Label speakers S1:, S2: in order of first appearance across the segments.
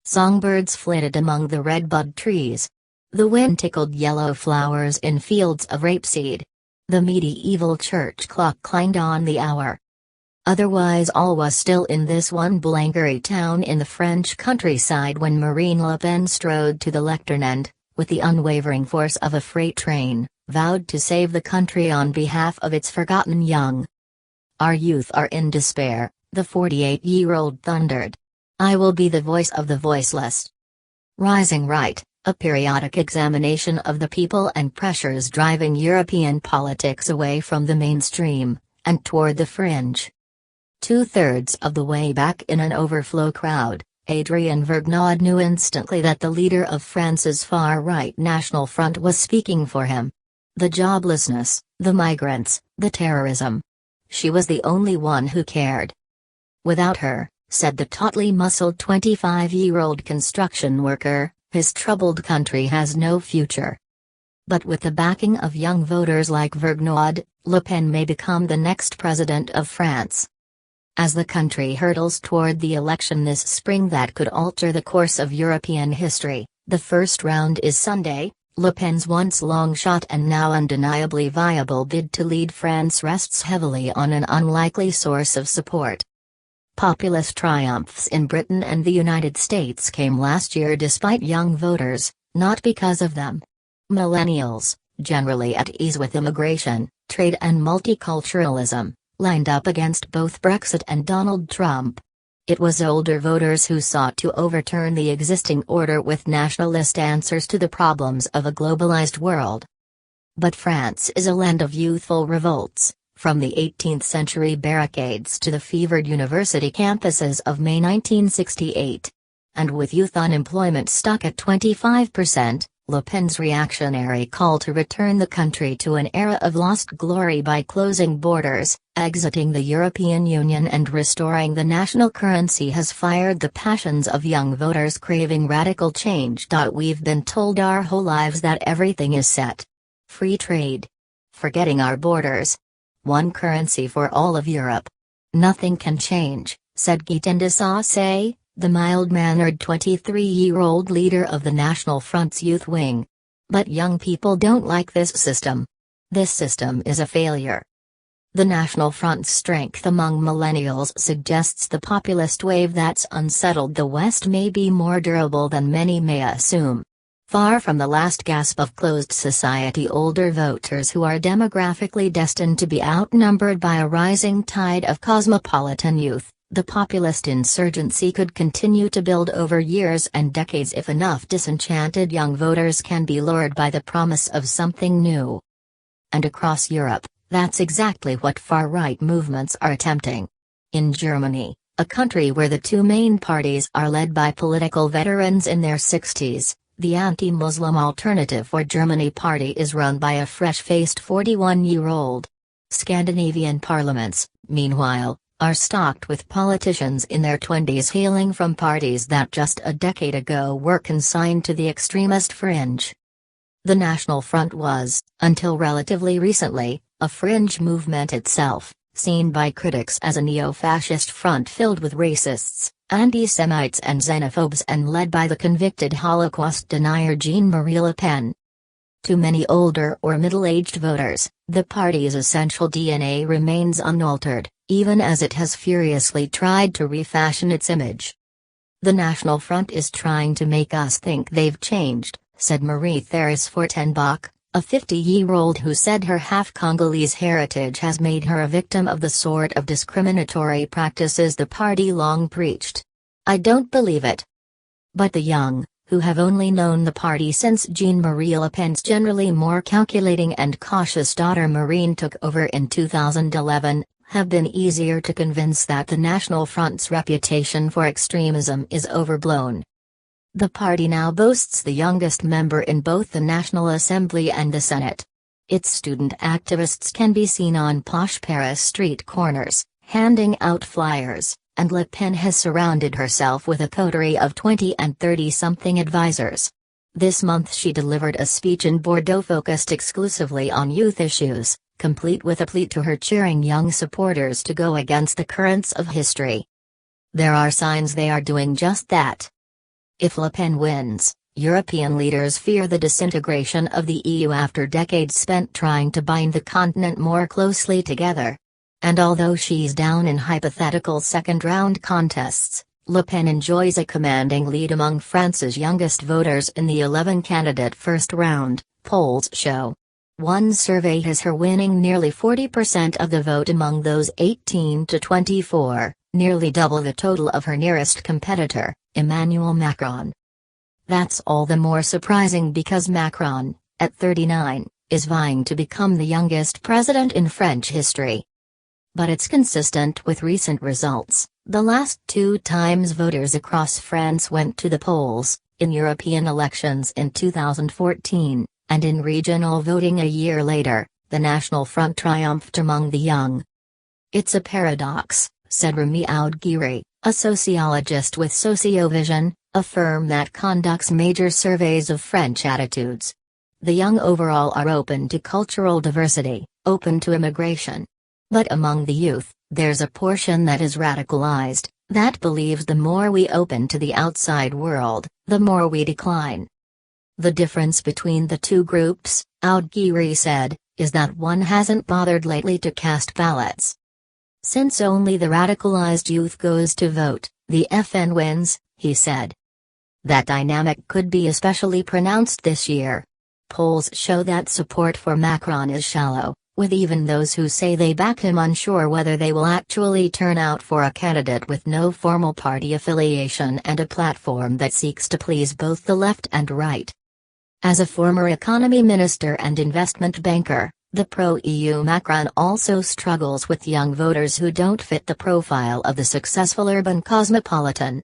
S1: Songbirds flitted among the redbud trees. The wind tickled yellow flowers in fields of rapeseed. The medieval church clock clanged on the hour. Otherwise all was still in this one-boulangerie town in the French countryside when Marine Le Pen strode to the lectern and, with the unwavering force of a freight train, vowed to save the country on behalf of its forgotten young. "Our youth are in despair," the 48-year-old thundered. "I will be the voice of the voiceless." Rising Right, a periodic examination of the people and pressures driving European politics away from the mainstream, and toward the fringe. Two-thirds of the way back in an overflow crowd, Adrien Vergnaud knew instantly that the leader of France's far-right National Front was speaking for him. The joblessness, the migrants, the terrorism. She was the only one who cared. "Without her," said the tautly muscled 25-year-old construction worker, "his troubled country has no future." But with the backing of young voters like Vergnaud, Le Pen may become the next president of France. As the country hurtles toward the election this spring that could alter the course of European history, the first round is Sunday. Le Pen's once long shot and now undeniably viable bid to lead France rests heavily on an unlikely source of support. Populist triumphs in Britain and the United States came last year despite young voters, not because of them. Millennials, generally at ease with immigration, trade and multiculturalism, lined up against both Brexit and Donald Trump. It was older voters who sought to overturn the existing order with nationalist answers to the problems of a globalized world. But France is a land of youthful revolts, from the 18th-century barricades to the fevered university campuses of May 1968. And with youth unemployment stuck at 25%, Le Pen's reactionary call to return the country to an era of lost glory by closing borders, exiting the European Union and restoring the national currency has fired the passions of young voters craving radical change. We've been told our whole lives that everything is set. Free trade. Forgetting our borders. One currency for all of Europe. Nothing can change, said Guitin de Sausset, the mild-mannered 23-year-old leader of the National Front's youth wing. But young people don't like this system. This system is a failure. The National Front's strength among millennials suggests the populist wave that's unsettled the West may be more durable than many may assume. Far from the last gasp of closed society, older voters who are demographically destined to be outnumbered by a rising tide of cosmopolitan youth, the populist insurgency could continue to build over years and decades if enough disenchanted young voters can be lured by the promise of something new. And across Europe, that's exactly what far-right movements are attempting. In Germany, a country where the two main parties are led by political veterans in their 60s, the anti-Muslim Alternative for Germany party is run by a fresh-faced 41-year-old. Scandinavian parliaments, meanwhile, are stocked with politicians in their 20s hailing from parties that just a decade ago were consigned to the extremist fringe. The National Front was, until relatively recently, a fringe movement itself, seen by critics as a neo-fascist front filled with racists, anti-Semites and xenophobes and led by the convicted Holocaust denier Jean-Marie Le Pen. To many older or middle-aged voters, the party's essential DNA remains unaltered, even as it has furiously tried to refashion its image. "The National Front is trying to make us think they've changed," said Marie-Thérèse Fortenbach, a 50-year-old who said her half-Congolese heritage has made her a victim of the sort of discriminatory practices the party long preached. "I don't believe it." But the young, who have only known the party since Jean-Marie Le Pen's generally more calculating and cautious daughter Marine took over in 2011, have been easier to convince that the National Front's reputation for extremism is overblown. The party now boasts the youngest member in both the National Assembly and the Senate. Its student activists can be seen on posh Paris street corners, handing out flyers, and Le Pen has surrounded herself with a coterie of 20 and 30-something advisors. This month she delivered a speech in Bordeaux focused exclusively on youth issues, complete with a plea to her cheering young supporters to go against the currents of history. There are signs they are doing just that. If Le Pen wins, European leaders fear the disintegration of the EU after decades spent trying to bind the continent more closely together. And although she's down in hypothetical second-round contests, Le Pen enjoys a commanding lead among France's youngest voters in the 11-candidate first round, polls show. One survey has her winning nearly 40% of the vote among those 18 to 24, nearly double the total of her nearest competitor, Emmanuel Macron. That's all the more surprising because Macron, at 39, is vying to become the youngest president in French history. But it's consistent with recent results. The last two times voters across France went to the polls, in European elections in 2014, and in regional voting a year later, the National Front triumphed among the young. It's a paradox, said Remy Audguiry, a sociologist with Sociovision, a firm that conducts major surveys of French attitudes. The young overall are open to cultural diversity, open to immigration. But among the youth, there's a portion that is radicalized, that believes the more we open to the outside world, the more we decline. The difference between the two groups, Audguiry said, is that one hasn't bothered lately to cast ballots. Since only the radicalized youth goes to vote, the FN wins, he said. That dynamic could be especially pronounced this year. Polls show that support for Macron is shallow, with even those who say they back him unsure whether they will actually turn out for a candidate with no formal party affiliation and a platform that seeks to please both the left and right. As a former economy minister and investment banker, the pro-EU Macron also struggles with young voters who don't fit the profile of the successful urban cosmopolitan.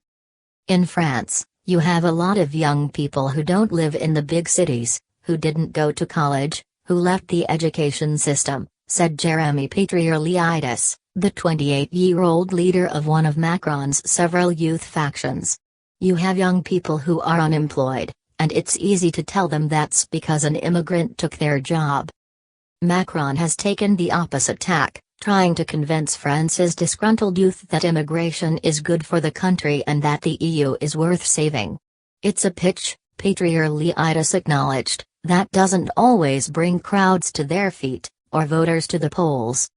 S1: In France, you have a lot of young people who don't live in the big cities, who didn't go to college, who left the education system, said Jeremy Petrier-Liaitis, the 28-year-old leader of one of Macron's several youth factions. You have young people who are unemployed, and it's easy to tell them that's because an immigrant took their job. Macron has taken the opposite tack, trying to convince France's disgruntled youth that immigration is good for the country and that the EU is worth saving. It's a pitch, Petrier-Liaitis acknowledged, that doesn't always bring crowds to their feet, or voters to the polls.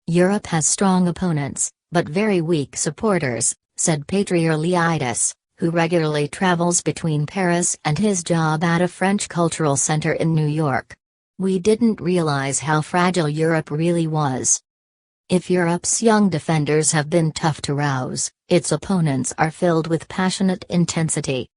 S1: Europe has strong opponents, but very weak supporters, said Petrier-Liaitis, who regularly travels between Paris and his job at a French cultural center in New York. We didn't realize how fragile Europe really was. If Europe's young defenders have been tough to rouse, its opponents are filled with passionate intensity.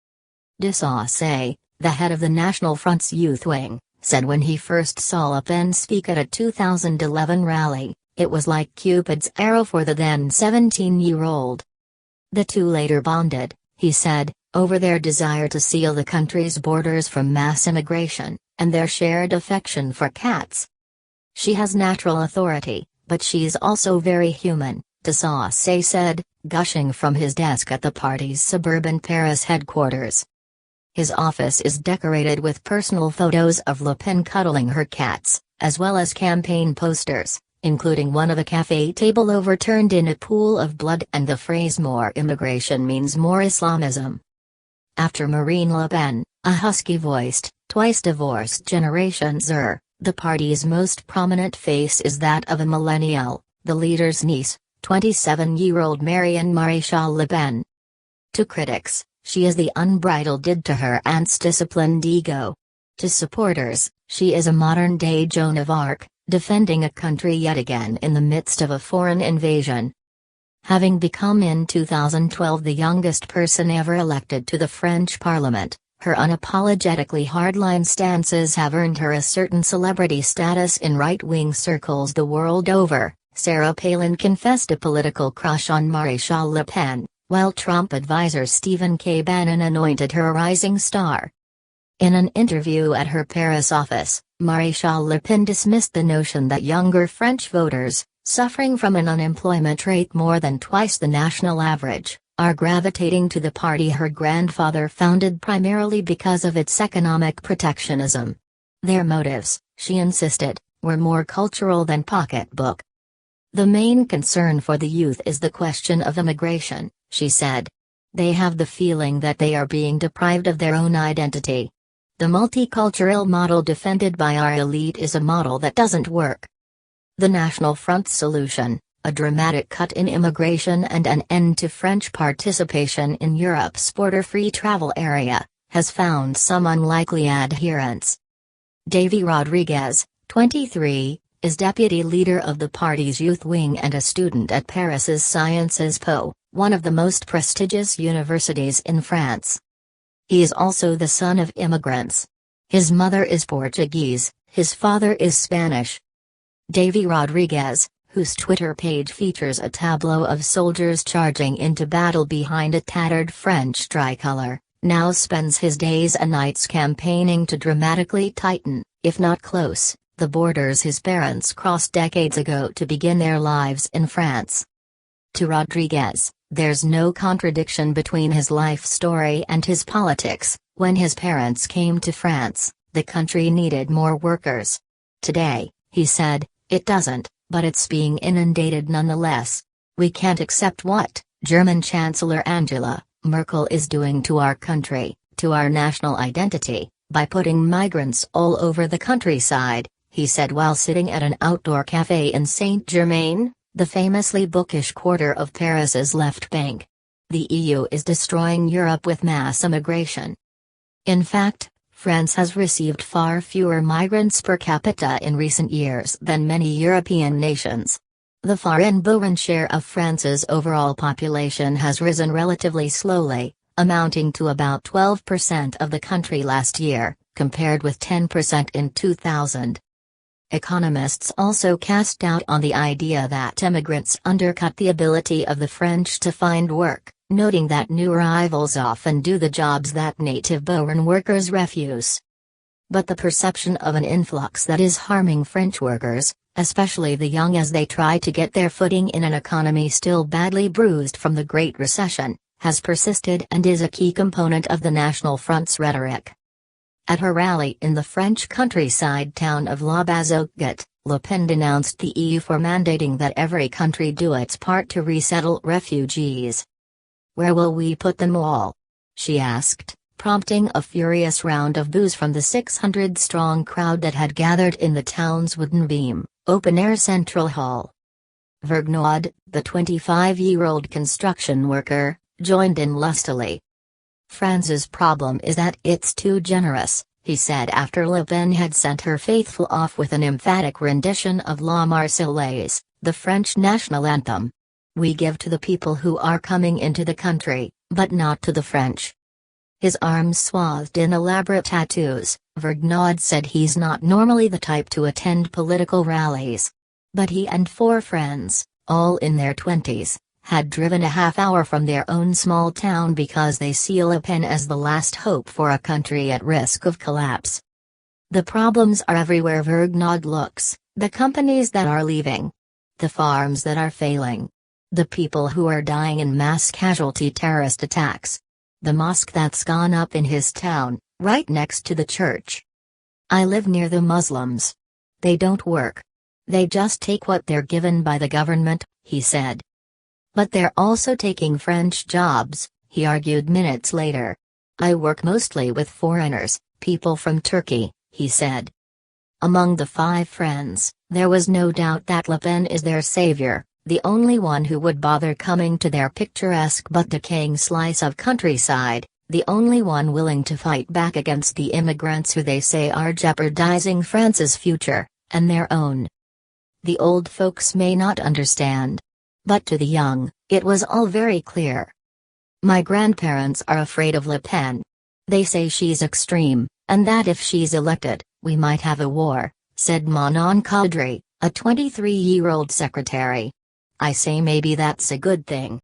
S1: De Saussay, the head of the National Front's youth wing, said when he first saw Le Pen speak at a 2011 rally, it was like Cupid's arrow for the then 17-year-old. The two later bonded, he said, over their desire to seal the country's borders from mass immigration, and their shared affection for cats. She has natural authority, but she's also very human, de Saussay said, gushing from his desk at the party's suburban Paris headquarters. His office is decorated with personal photos of Le Pen cuddling her cats, as well as campaign posters, including one of a cafe table overturned in a pool of blood and the phrase "more immigration means more Islamism." After Marine Le Pen, a husky-voiced, twice-divorced Generation Z, the party's most prominent face is that of a millennial, the leader's niece, 27-year-old Marion Maréchal Le Pen. To critics, she is the unbridled did to her aunt's disciplined ego. To supporters, she is a modern-day Joan of Arc, defending a country yet again in the midst of a foreign invasion. Having become in 2012 the youngest person ever elected to the French Parliament, her unapologetically hardline stances have earned her a certain celebrity status in right-wing circles the world over. Sarah Palin confessed a political crush on Maréchal Le Pen, while Trump advisor Stephen K. Bannon anointed her a rising star. In an interview at her Paris office, Maréchal Le Pen dismissed the notion that younger French voters, suffering from an unemployment rate more than twice the national average, are gravitating to the party her grandfather founded primarily because of its economic protectionism. Their motives, she insisted, were more cultural than pocketbook. The main concern for the youth is the question of immigration, she said. They have the feeling that they are being deprived of their own identity. The multicultural model defended by our elite is a model that doesn't work. The National Front's solution, a dramatic cut in immigration and an end to French participation in Europe's border-free travel area, has found some unlikely adherents. Davy Rodriguez, 23, is deputy leader of the party's youth wing and a student at Paris's Sciences Po, one of the most prestigious universities in France. He is also the son of immigrants. His mother is Portuguese, his father is Spanish. Davy Rodriguez, whose Twitter page features a tableau of soldiers charging into battle behind a tattered French tricolor, now spends his days and nights campaigning to dramatically tighten, if not close, the borders his parents crossed decades ago to begin their lives in France. To Rodriguez, there's no contradiction between his life story and his politics. When his parents came to France, the country needed more workers. Today, he said, it doesn't, but it's being inundated nonetheless. We can't accept what German Chancellor Angela Merkel is doing to our country, to our national identity, by putting migrants all over the countryside, he said while sitting at an outdoor cafe in Saint-Germain, the famously bookish quarter of Paris's left bank. The EU is destroying Europe with mass immigration. In fact, France has received far fewer migrants per capita in recent years than many European nations. The foreign-born share of France's overall population has risen relatively slowly, amounting to about 12% of the country last year, compared with 10% in 2000. Economists also cast doubt on the idea that immigrants undercut the ability of the French to find work, noting that new arrivals often do the jobs that native-born workers refuse. But the perception of an influx that is harming French workers, especially the young as they try to get their footing in an economy still badly bruised from the Great Recession, has persisted and is a key component of the National Front's rhetoric. At her rally in the French countryside town of La Bazoget, Le Pen denounced the EU for mandating that every country do its part to resettle refugees. Where will we put them all? She asked, prompting a furious round of boos from the 600-strong crowd that had gathered in the town's wooden beam, open-air central hall. Vergnaud, the 25-year-old construction worker, joined in lustily. France's problem is that it's too generous, he said after Le Pen had sent her faithful off with an emphatic rendition of La Marseillaise, the French national anthem. We give to the people who are coming into the country, but not to the French. His arms swathed in elaborate tattoos, Vergnaud said he's not normally the type to attend political rallies. But he and 4 friends, all in their 20s, had driven a half-hour from their own small town because they see Le Pen as the last hope for a country at risk of collapse. The problems are everywhere Vergnaud looks, the companies that are leaving, the farms that are failing, the people who are dying in mass casualty terrorist attacks, the mosque that's gone up in his town, right next to the church. I live near the Muslims. They don't work. They just take what they're given by the government, he said. But they're also taking French jobs, he argued minutes later. I work mostly with foreigners, people from Turkey, he said. Among the 5 friends, there was no doubt that Le Pen is their savior, the only one who would bother coming to their picturesque but decaying slice of countryside, the only one willing to fight back against the immigrants who they say are jeopardizing France's future, and their own. The old folks may not understand. But to the young, it was all very clear. My grandparents are afraid of Le Pen. They say she's extreme, and that if she's elected, we might have a war, said Manon Caudry, a 23-year-old secretary. I say maybe that's a good thing.